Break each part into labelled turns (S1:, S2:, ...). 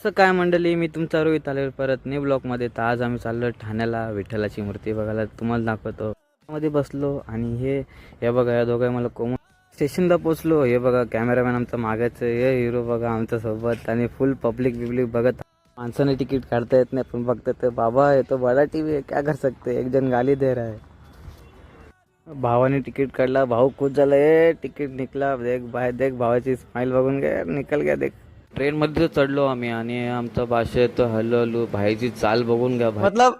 S1: असं काय मंडळी, मी तुमचा रोहित आले परत न्यू ब्लॉगमध्ये. तर आज आम्ही चाललो ठाण्याला विठ्ठलाची मूर्ती बघायला, तुम्हाला दाखवतो. मध्ये बसलो आणि हे बघा, या दोघं मला कोमन स्टेशनला पोचलो. हे बघा कॅमेरामॅन आमचा मागायचं, हे हिरो बघा आमच्या सोबत, आणि फुल पब्लिक बघत. माणसाने तिकीट काढता येत नाही पण बघतात तर बाबा ये तो बडा टीव्ही है, क्या कर सकते. एक जण गाली दे रहा है. भावाने तिकीट काढला, भाऊ खुश झाला, ए तिकीट निघला, देख बाय, देख भावाची स्माइल बघून घ्या, निकल गया देख. ट्रेनमध्ये चढलो आम्ही आणि आमचा भाषा येतो हॅलो हॅलो, भाईची चाल बघून घ्या,
S2: मतलब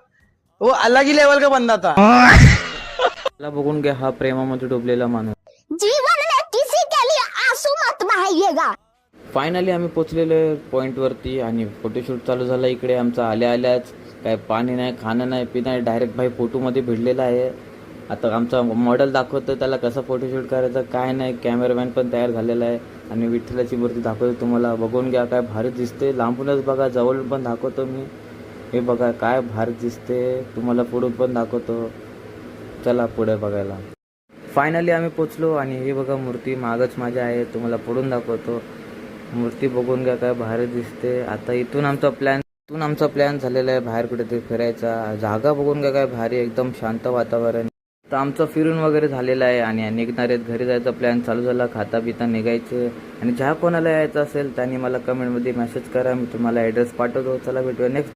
S2: वो अलग ही लेवल का बंदा था।
S1: भाईला बघून घ्या, हा प्रेमामध्ये डुबलेला माणूस.
S3: जीवन में किसी के लिए आंसू मत बहाइएगा।
S1: फायनली आम्ही पोचलेलो पॉईंटवरती आणि फोटोशूट चालू झाला इकडे आमचा. आल्याच काय पाणी नाही, खाणं नाही, पिणं नाही, डायरेक्ट भाई फोटोमध्ये भिडलेला आहे. आता आमचा मॉडेल दाखवतो त्याला कसं फोटोशूट करायचं काय नाही. कॅमेरामॅन पण तयार झालेला आहे आणि विठ्ठलाची मूर्ती दाखवतो तुम्हाला, बघून घ्या काय भारी दिसते. लांबूनच बघा, जवळून पण दाखवतो मी. हे बघा काय भारी दिसते, तुम्हाला पुढून पण दाखवतो. चला पुढे बघायला. फायनली आम्ही पोचलो आणि हे बघा मूर्ती मागच माझ्या आहे, तुम्हाला पुढून दाखवतो. मूर्ती बघून घ्या काय भारी दिसते. आता इथून आमचा प्लॅन झालेला आहे बाहेर कुठेतरी फिरायचा. जागा बघून घ्या काय भारी, एकदम शांत वातावरण. तर आमचं फिरून वगैरे झालेलं आहे आणि निघणार आहेत, घरी जायचा प्लॅन चालू झाला. खाता पिता निघायचे. आणि ज्या कोणाला यायचं असेल त्यांनी मला कमेंटमध्ये मेसेज करा, मी तुम्हाला ॲड्रेस पाठवतो. चला भेटूया नेक्स्ट.